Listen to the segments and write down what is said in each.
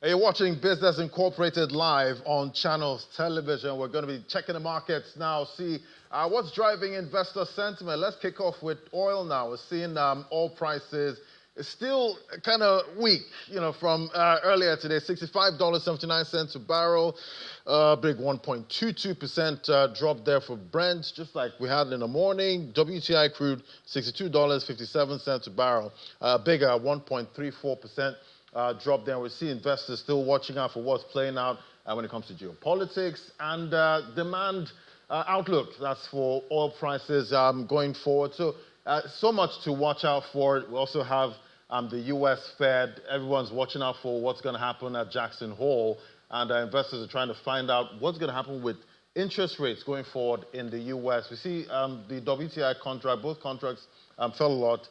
You're watching Business Incorporated live on Channels Television. We're going to be checking the markets now, see what's driving investor sentiment. Let's kick off with oil now. We're seeing oil prices still kind of weak, from earlier today, $65.79 a barrel, big 1.22% drop there for Brent, just like we had in the morning. WTI crude, $62.57 a barrel, bigger 1.34%. Drop there. We see investors still watching out for what's playing out when it comes to geopolitics and demand outlook. That's for oil prices going forward. So much to watch out for. We also have the U.S. Fed. Everyone's watching out for what's going to happen at Jackson Hole, and investors are trying to find out what's going to happen with interest rates going forward in the U.S. We see the WTI contract, both contracts fell a lot.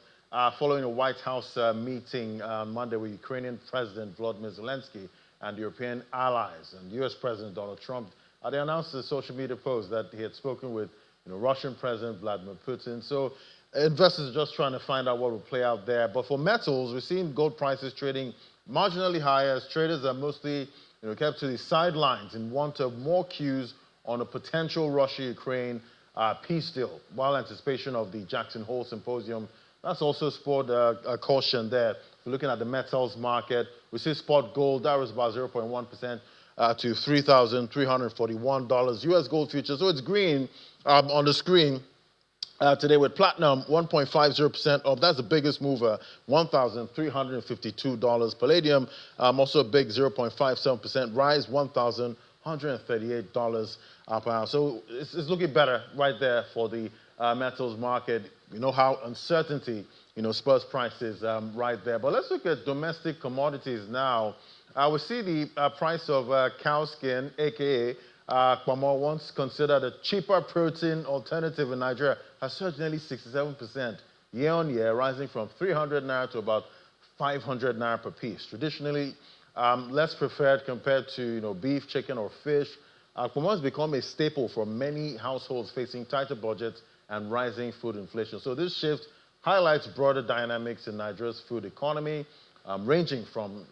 Following a White House meeting on Monday with Ukrainian President Volodymyr Zelensky and European allies, and U.S. President Donald Trump, they announced in a social media post that he had spoken with Russian President Vladimir Putin. So investors are just trying to find out what will play out there. But for metals, we're seeing gold prices trading marginally higher as traders are mostly kept to the sidelines in want of more cues on a potential Russia-Ukraine peace deal, while anticipation of the Jackson Hole symposium. That's also spurred a caution there. If we're looking at the metals market, we see spot gold, that was about 0.1% to $3,341. U.S. gold futures, so it's green on the screen today with platinum 1.50% up. That's the biggest mover, $1,352. Palladium, also a big 0.57% rise, $1,138 per ounce. So it's looking better right there for the metals market. You know how uncertainty, spurs prices right there. But let's look at domestic commodities now. We see the price of cow skin, aka Ponmo, once considered a cheaper protein alternative in Nigeria, has surged nearly 67% year on year, rising from 300 naira to about 500 naira per piece. Traditionally, less preferred compared to beef, chicken, or fish. Ponmo has become a staple for many households facing tighter budgets and rising food inflation. So this shift highlights broader dynamics in Nigeria's food economy, ranging from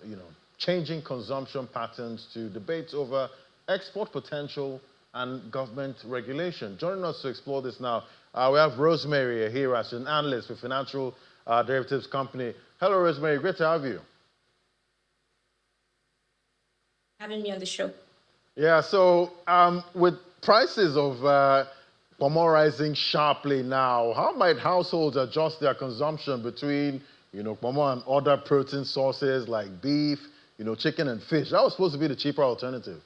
changing consumption patterns to debates over export potential and government regulation. Joining us to explore this now, we have Rosemary here as an analyst for financial derivatives company. Hello, Rosemary. Great to have you. Having me on the show. Yeah. So with prices of Ponmo rising sharply now, how might households adjust their consumption between, Ponmo and other protein sources like beef, chicken and fish? That was supposed to be the cheaper alternative.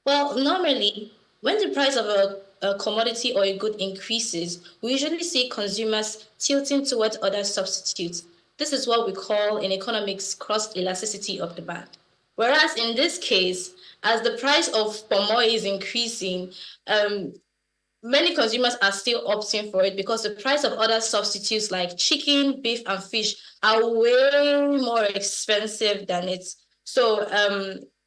Well, normally, when the price of a commodity or a good increases, we usually see consumers tilting towards other substitutes. This is what we call in economics cross-elasticity of demand. Whereas in this case, as the price of Ponmo is increasing, many consumers are still opting for it because the price of other substitutes like chicken, beef, and fish are way more expensive than it. So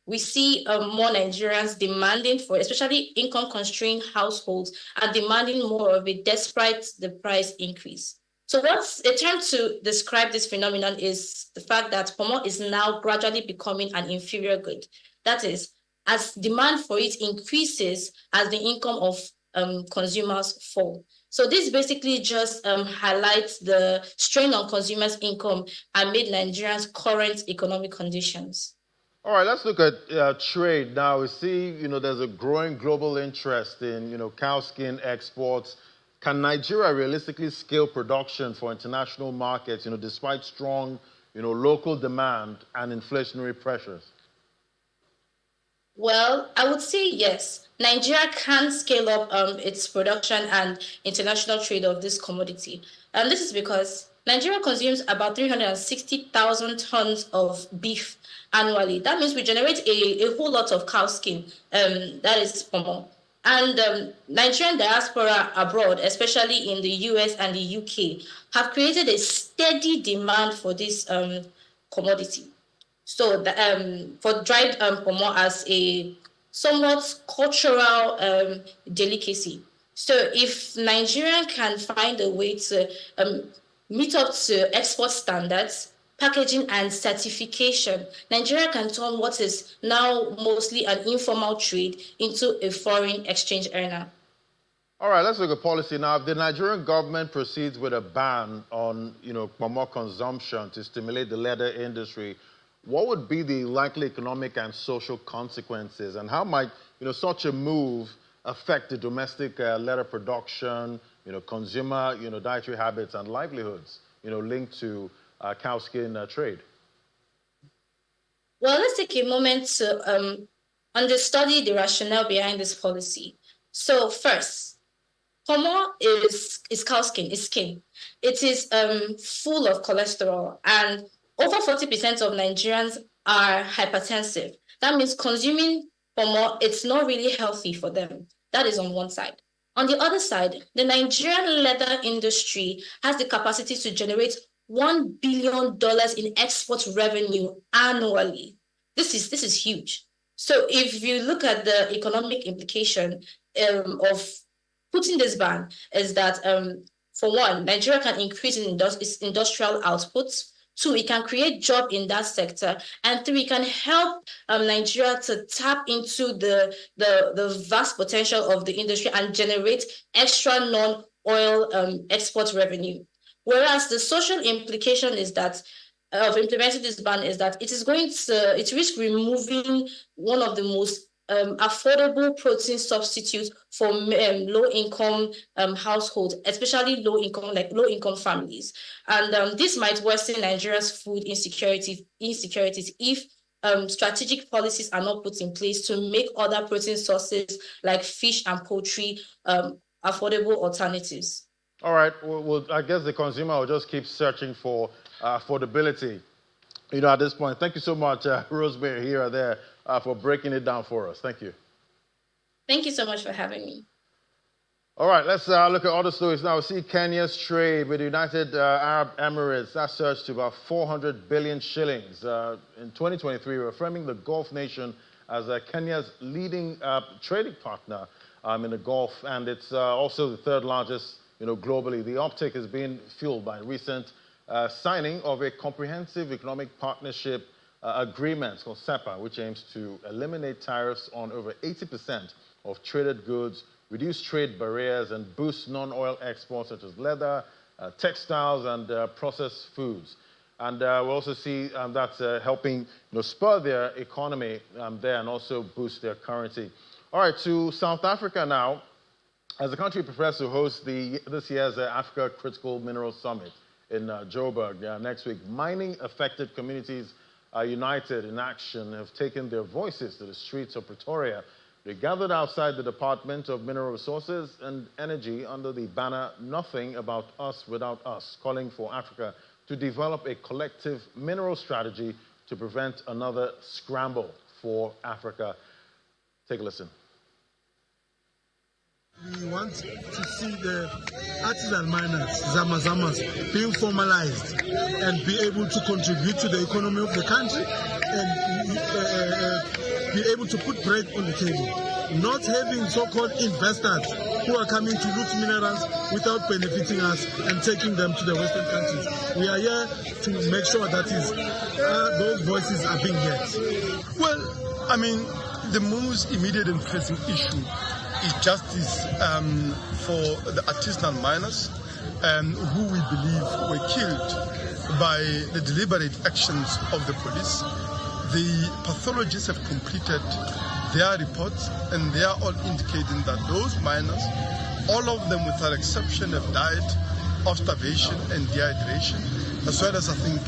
we see more Nigerians demanding for it, especially income-constrained households are demanding more of it despite the price increase. So what's a term to describe this phenomenon is the fact that Ponmo is now gradually becoming an inferior good. That is, as demand for it increases as the income of consumers fall. So this basically just highlights the strain on consumers' income amid Nigerians' current economic conditions. All right, let's look at trade now. We see, there's a growing global interest in, cow skin exports. Can Nigeria realistically scale production for international markets, despite strong, local demand and inflationary pressures? Well, I would say yes. Nigeria can scale up its production and international trade of this commodity. And this is because Nigeria consumes about 360,000 tons of beef annually. That means we generate a whole lot of cow skin, that is Ponmo. And Nigerian diaspora abroad, especially in the US and the UK, have created a steady demand for this commodity. So for dried Ponmo as a somewhat cultural delicacy. So if Nigeria can find a way to meet up to export standards, packaging, and certification, Nigeria can turn what is now mostly an informal trade into a foreign exchange earner. All right, let's look at policy now. If the Nigerian government proceeds with a ban on, Ponmo consumption to stimulate the leather industry, what would be the likely economic and social consequences, and how might, such a move affect the domestic leather production, consumer, dietary habits and livelihoods, linked to cow skin trade? Well, let's take a moment to understudy the rationale behind this policy. So first, Ponmo is cow skin, is skin. It is full of cholesterol, and over 40% of Nigerians are hypertensive. That means consuming Ponmo, it's not really healthy for them. That is on one side. On the other side, the Nigerian leather industry has the capacity to generate $1 billion in export revenue annually. This is huge. So if you look at the economic implication of putting this ban, is that for one, Nigeria can increase its industrial output. Two, it can create jobs in that sector. And three, it can help Nigeria to tap into the vast potential of the industry and generate extra non-oil export revenue. Whereas the social implication is that of implementing this ban is that it risks removing one of the most affordable protein substitutes for low-income households, especially low-income families. And this might worsen Nigeria's food insecurities if strategic policies are not put in place to make other protein sources like fish and poultry affordable alternatives. All right, well, I guess the consumer will just keep searching for affordability, at this point. Thank you so much, Rosemary, here or there, for breaking it down for us. Thank you. Thank you so much for having me. All right, let's look at other stories now. We see Kenya's trade with the United Arab Emirates. That surged to about 400 billion shillings. In 2023, we're affirming the Gulf nation as Kenya's leading trading partner in the Gulf, and it's also the third largest, globally. The uptick has been fueled by recent signing of a comprehensive economic partnership agreement called SEPA, which aims to eliminate tariffs on over 80% of traded goods, reduce trade barriers, and boost non-oil exports such as leather, textiles, and processed foods. And we also see that's helping spur their economy there and also boost their currency. All right, to South Africa now. As the country prepares to host this year's Africa Critical Minerals Summit in Joburg next week, mining-affected communities united in action have taken their voices to the streets of Pretoria. They gathered outside the Department of Mineral Resources and Energy under the banner "Nothing About Us Without Us," calling for Africa to develop a collective mineral strategy to prevent another scramble for Africa. Take a listen. We want to see the artisan miners, zamazamas, being formalized and be able to contribute to the economy of the country and be able to put bread on the table. Not having so-called investors who are coming to loot minerals without benefiting us and taking them to the Western countries. We are here to make sure that those voices are being heard. Well, I mean, the most immediate and pressing issue is justice for the artisanal miners who we believe were killed by the deliberate actions of the police. The pathologists have completed their reports and they are all indicating that those miners, all of them without exception, have died of starvation and dehydration, as well as, I think,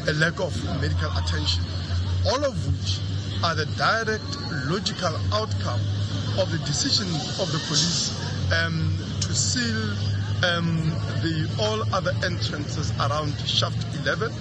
a lack of medical attention, all of which are the direct logical outcome of the decision of the police to seal all other entrances around Shaft 11.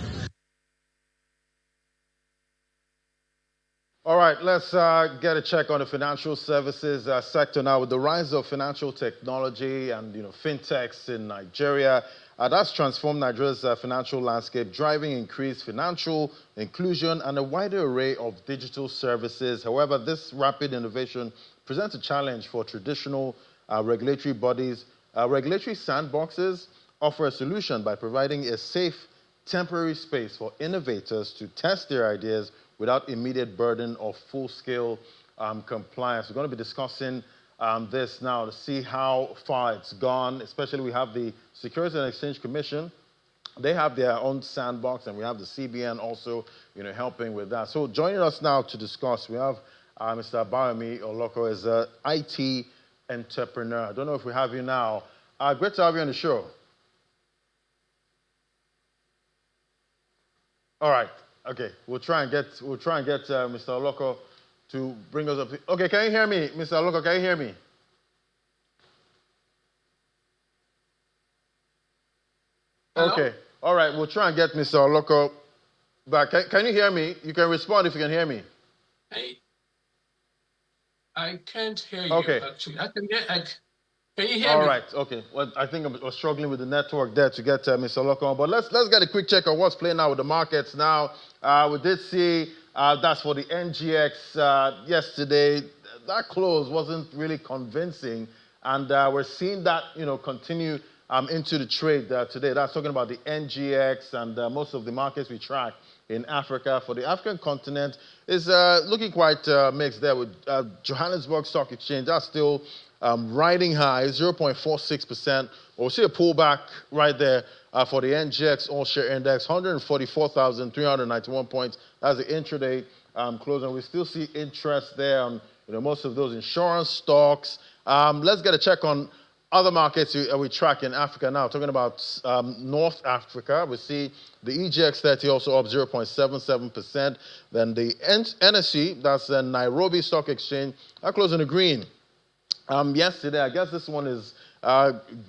All right, let's get a check on the financial services sector now. With the rise of financial technology and fintechs in Nigeria, that's transformed Nigeria's financial landscape, driving increased financial inclusion and a wider array of digital services. However, this rapid innovation presents a challenge for traditional regulatory bodies. Regulatory sandboxes offer a solution by providing a safe temporary space for innovators to test their ideas without immediate burden of full-scale compliance. We're going to be discussing this now to see how far it's gone. Especially we have the Securities and Exchange Commission. They have their own sandbox, and we have the CBN also, helping with that. So joining us now to discuss, we have Mr. Bayomi Oloko is an IT entrepreneur. I don't know if we have you now. Great to have you on the show. All right. Okay. We'll try and get Mr. Oloko to bring us up. Okay. Can you hear me, Mr. Oloko? Can you hear me? Hello? Okay. All right. We'll try and get Mr. Oloko back. Can you hear me? You can respond if you can hear me. Hey, I can't hear you. Okay. Actually, can you hear All me? right. Okay. Well, I think I was struggling with the network there to get Mr. Oloko on. But let's get a quick check on what's playing out with the markets now. We did see that's for the NGX yesterday. That close wasn't really convincing, and we're seeing that continue into the trade today. That's talking about the NGX and most of the markets we track in Africa. For the African continent, is looking quite mixed there with Johannesburg Stock Exchange. That's still riding high, 0.46%. We'll see a pullback right there for the NGX All-Share Index, 144,391 points. That's the intraday close, and we still see interest there on most of those insurance stocks. Let's get a check on other markets we track in Africa now. Talking about North Africa, we see the EGX30 also up 0.77%. Then the NSE, that's the Nairobi Stock Exchange, are closing the green. Yesterday, I guess this one is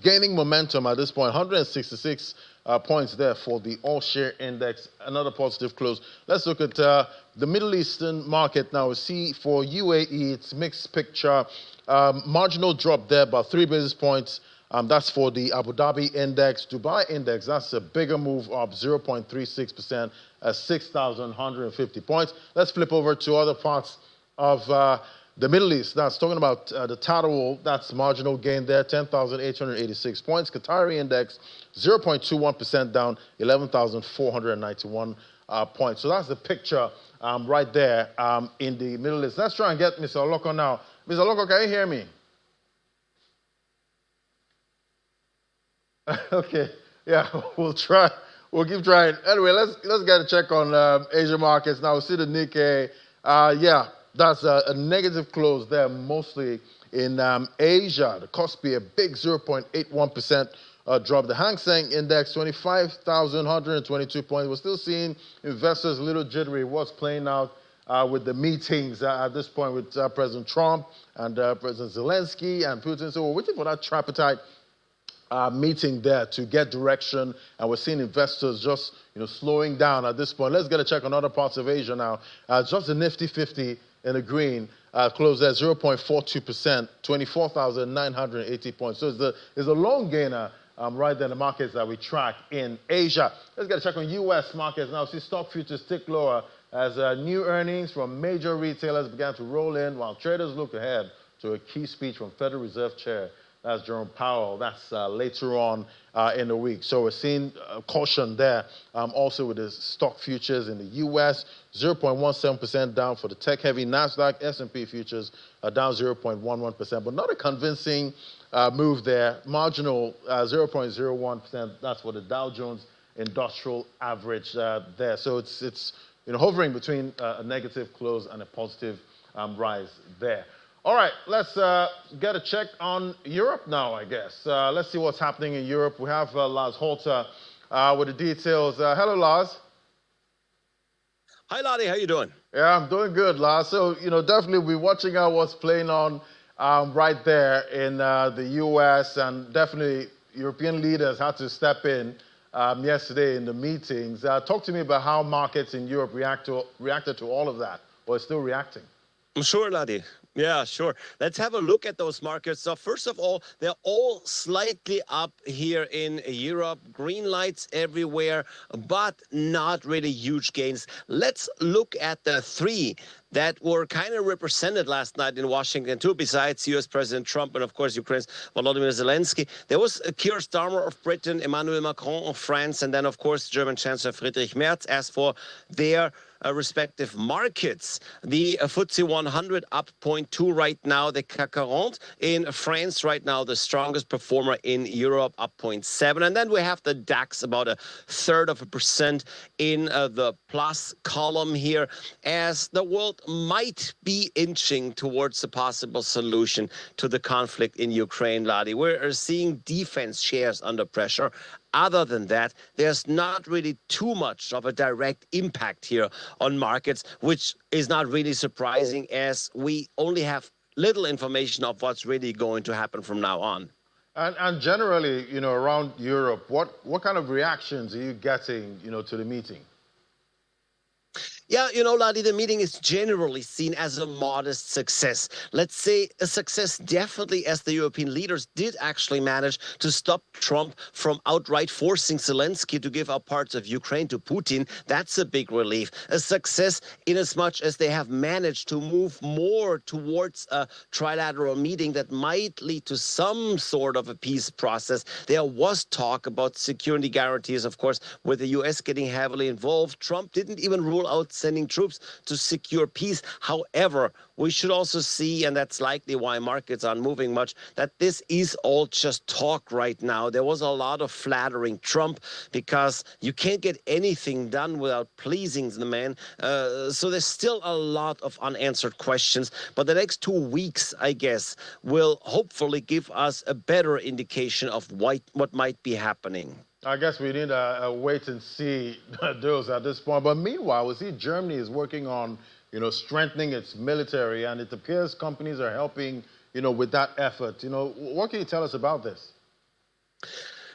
gaining momentum at this point, 166 points there for the all-share index, another positive close. Let's look at the Middle Eastern market now. We see for UAE, it's mixed picture. Marginal drop there, about 3 basis points. That's for the Abu Dhabi index. Dubai index, that's a bigger move, up 0.36% at 6,150 points. Let's flip over to other parts of the Middle East. That's talking about the Tadawul. That's marginal gain there, 10,886 points. Qatari index, 0.21% down, 11,491 points. So that's the picture right there in the Middle East. Let's try and get Mr. Oloko now. Mr. Oloko, can you hear me? Okay. Yeah, we'll try. We'll keep trying. Anyway, let's get a check on Asia markets now. We see the Nikkei. Yeah. That's a negative close there, mostly in Asia. The Kospi, a big 0.81% drop. The Hang Seng Index, 25,122 points. We're still seeing investors a little jittery. What's playing out with the meetings at this point with President Trump and President Zelensky and Putin. So we're waiting for that tripartite meeting there to get direction, and we're seeing investors just slowing down at this point. Let's get a check on other parts of Asia now. Just the Nifty 50 in the green closed at 0.42%, 24,980 points. So it's a long gainer right there in the markets that we track in Asia. Let's get a check on U.S. markets now. See stock futures tick lower as new earnings from major retailers began to roll in while traders look ahead to a key speech from Federal Reserve Chair. That's Jerome Powell. That's later on in the week. So we're seeing caution there. Also with the stock futures in the U.S., 0.17% down for the tech-heavy NASDAQ. S&P futures are down 0.11%, but not a convincing move there. Marginal 0.01%. That's for the Dow Jones Industrial Average there. So it's hovering between a negative close and a positive rise there. All right, let's get a check on Europe now, I guess. Let's see what's happening in Europe. We have Lars Holter with the details. Hello, Lars. Hi, Lottie. How you doing? Yeah, I'm doing good, Lars. So, definitely we're watching out what's playing on right there in the U.S. and definitely European leaders had to step in yesterday in the meetings. Talk to me about how markets in Europe reacted to all of that, or are still reacting. Sure, Lottie. Yeah, sure. Let's have a look at those markets. So first of all, they're all slightly up here in Europe. Green lights everywhere, but not really huge gains. Let's look at the three that were kind of represented last night in Washington too, besides U.S. President Trump and, of course, Ukraine's Volodymyr Zelensky. There was Keir Starmer of Britain, Emmanuel Macron of France, and then, of course, German Chancellor Friedrich Merz. As for their respective markets, the FTSE 100 up 0.2 right now. The CAC 40 in France right now, the strongest performer in Europe, up 0.7. And then we have the DAX about 1/3% in the plus column here, as the world might be inching towards a possible solution to the conflict in Ukraine, Ladi. We're seeing defense shares under pressure. Other than that, there's not really too much of a direct impact here on markets, which is not really surprising, as we only have little information of what's really going to happen from now on. And generally, around Europe, what kind of reactions are you getting, to the meeting? Yeah, Ladi, the meeting is generally seen as a modest success. Let's say a success definitely, as the European leaders did actually manage to stop Trump from outright forcing Zelensky to give up parts of Ukraine to Putin. That's a big relief. A success in as much as they have managed to move more towards a trilateral meeting that might lead to some sort of a peace process. There was talk about security guarantees, of course, with the U.S. getting heavily involved. Trump didn't even rule out sending troops to secure peace. However, we should also see, and that's likely why markets aren't moving much, that this is all just talk right now. There was a lot of flattering Trump because you can't get anything done without pleasing the man. So there's still a lot of unanswered questions. But the next 2 weeks, I guess, will hopefully give us a better indication of what might be happening. I guess we need a wait and see deals at this point. But meanwhile, we see Germany is working on, strengthening its military, and it appears companies are helping, with that effort. What can you tell us about this?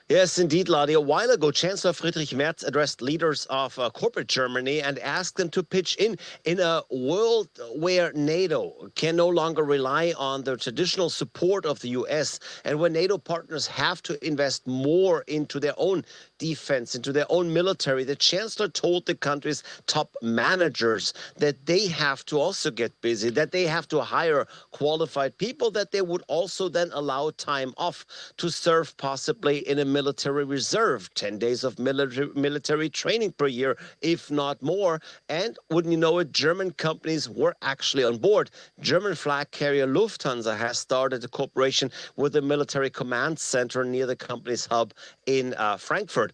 Yes, indeed, Ladi. A while ago, Chancellor Friedrich Merz addressed leaders of corporate Germany and asked them to pitch in a world where NATO can no longer rely on the traditional support of the U.S. and where NATO partners have to invest more into their own defense, into their own military. The Chancellor told the country's top managers that they have to also get busy, that they have to hire qualified people, that they would also then allow time off to serve possibly in a military reserve, 10 days of military training per year, if not more. And wouldn't you know it, German companies were actually on board. German flag carrier Lufthansa has started a cooperation with the military command center near the company's hub in Frankfurt.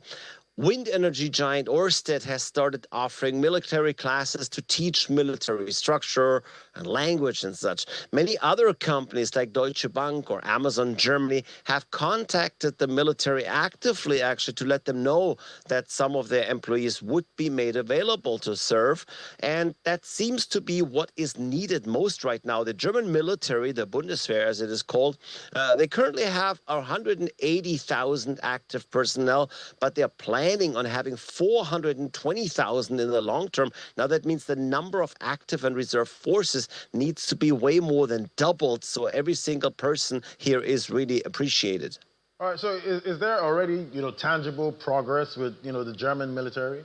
Wind energy giant Ørsted has started offering military classes to teach military structure and language and such. Many other companies like Deutsche Bank or Amazon Germany have contacted the military actively, actually, to let them know that some of their employees would be made available to serve. And that seems to be what is needed most right now. The German military, the Bundeswehr as it is called, they currently have 180,000 active personnel, but they're planning on having 420,000 in the long term. Now that means the number of active and reserve forces needs to be way more than doubled. So every single person here is really appreciated. All right. So is there already, tangible progress with, the German military?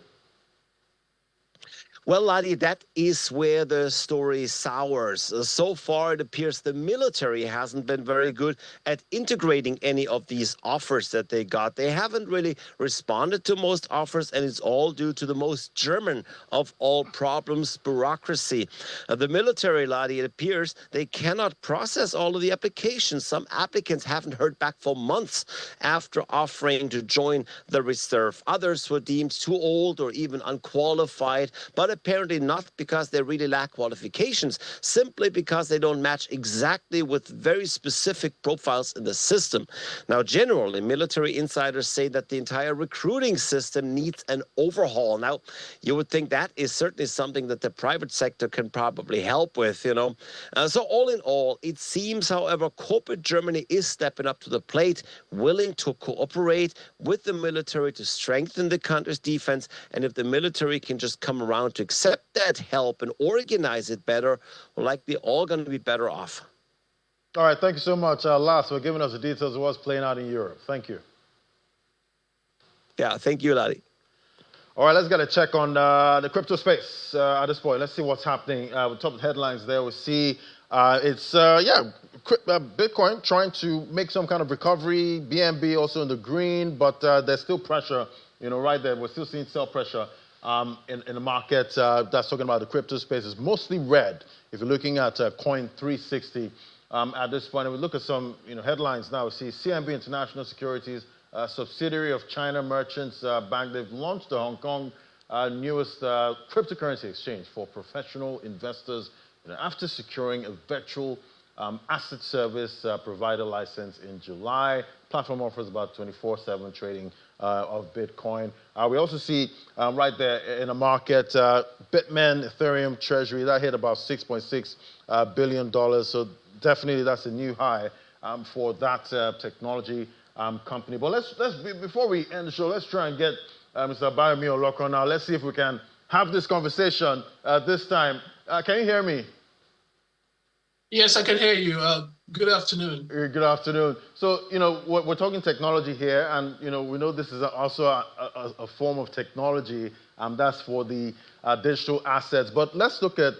Well, Ladi, that is where the story sours. So far, it appears the military hasn't been very good at integrating any of these offers that they got. They haven't really responded to most offers, and it's all due to the most German of all problems, bureaucracy. The military, Ladi, it appears they cannot process all of the applications. Some applicants haven't heard back for months after offering to join the reserve. Others were deemed too old or even unqualified, but apparently not because they really lack qualifications, simply because they don't match exactly with very specific profiles in the system. Now, generally, military insiders say that the entire recruiting system needs an overhaul. Now, you would think that is certainly something that the private sector can probably help with, So all in all, it seems, however, corporate Germany is stepping up to the plate, willing to cooperate with the military to strengthen the country's defense. And if the military can just come around to accept that help and organize it better, we're likely all going to be better off. All right, thank you so much, Lars, for giving us the details of what's playing out in Europe. Thank you. Yeah, thank you, Ladi. All right, let's get a check on the crypto space at this point. Let's see what's happening. With top headlines there, we see Bitcoin trying to make some kind of recovery. BNB also in the green, but there's still pressure, right there. We're still seeing sell pressure in the market. That's talking about the crypto space. It's mostly red. If you're looking at Coin 360 at this point, and we look at some headlines now, we see CMB International Securities, subsidiary of China Merchants Bank, they've launched the Hong Kong newest cryptocurrency exchange for professional investors after securing a virtual asset service provider license in July. Platform offers about 24/7 trading of Bitcoin. We also see right there in the market, Bitmain Ethereum Treasury, that hit about $6.6 billion. So definitely that's a new high for that technology company. But before we end the show, let's try and get Mr. Abayomi Oloko now. Let's see if we can have this conversation this time. Can you hear me? Yes, I can hear you. Good afternoon. Good afternoon. So, we're talking technology here, and, we know this is also a form of technology, and that's for the digital assets. But let's look at,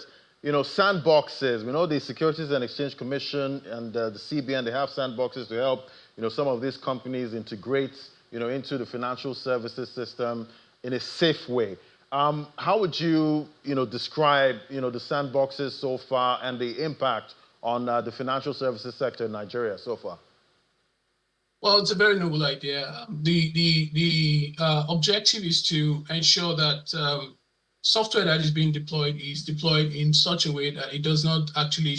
sandboxes. We know the Securities and Exchange Commission and the CBN, they have sandboxes to help, some of these companies integrate, into the financial services system in a safe way. How would you, describe, the sandboxes so far and the impact on the financial services sector in Nigeria so far? Well, it's a very noble idea. The objective is to ensure that software that is being deployed is deployed in such a way that it does not actually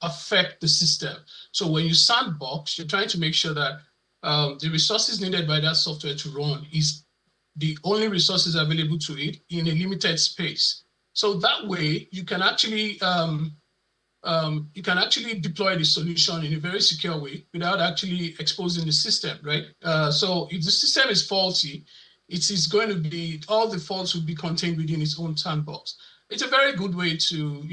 affect the system. So when you sandbox, you're trying to make sure that the resources needed by that software to run is the only resources available to it in a limited space. So that way you can actually deploy the solution in a very secure way without actually exposing the system, right? So if the system is faulty, it is going to be, all the faults will be contained within its own sandbox. It's a very good way to,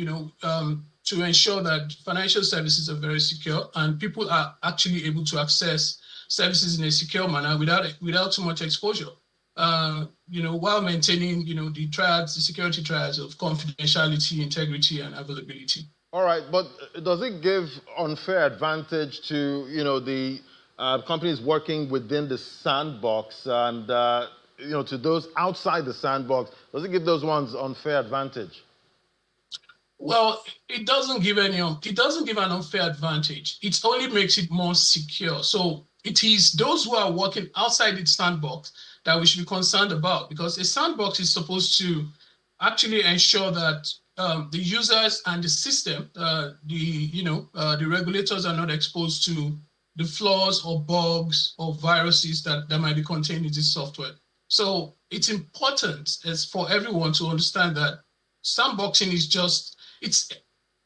to ensure that financial services are very secure and people are actually able to access services in a secure manner without too much exposure. While maintaining, the security triads of confidentiality, integrity, and availability. All right, but does it give unfair advantage to, the companies working within the sandbox and, to those outside the sandbox? Does it give those ones unfair advantage? Well, it doesn't give an unfair advantage. It only makes it more secure. So it is those who are working outside the sandbox that we should be concerned about, because a sandbox is supposed to actually ensure that the users and the system, the regulators are not exposed to the flaws or bugs or viruses that might be contained in this software. So it's important for everyone to understand that sandboxing is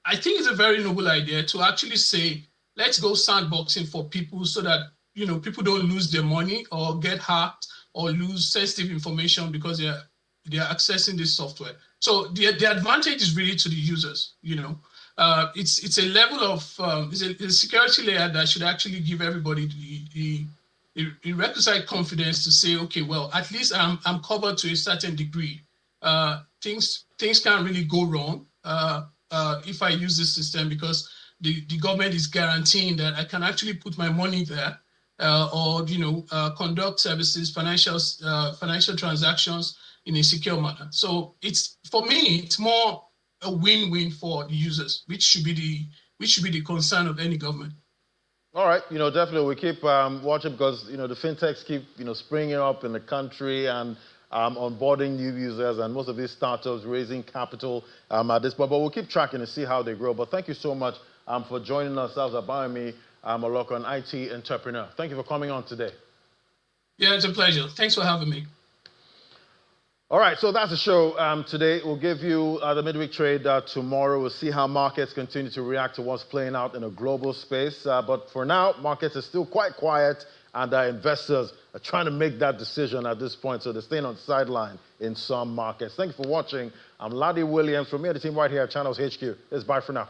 I think it's a very noble idea to actually say, let's go sandboxing for people so that, people don't lose their money or get hacked or lose sensitive information because they are accessing this software. So the advantage is really to the users. It's a level of it's a security layer that should actually give everybody the requisite confidence to say, okay, well, at least I'm covered to a certain degree. Things can't really go wrong if I use this system, because the government is guaranteeing that I can actually put my money there. Or conduct services, financial transactions in a secure manner. So for me, it's more a win-win for the users, which should be the concern of any government. All right, definitely we keep watching, because the fintechs keep springing up in the country and onboarding new users, and most of these startups raising capital at this point. But we'll keep tracking to see how they grow. But thank you so much for joining us. That was Abayomi Oloko, an IT entrepreneur. Thank you for coming on today. Yeah, it's a pleasure. Thanks for having me. All right, so that's the show today. We'll give you the midweek trade tomorrow. We'll see how markets continue to react to what's playing out in a global space. But for now, markets are still quite quiet, and investors are trying to make that decision at this point. So they're staying on the sideline in some markets. Thank you for watching. I'm Ladi Williams from here, the team right here at Channels HQ. It's bye for now.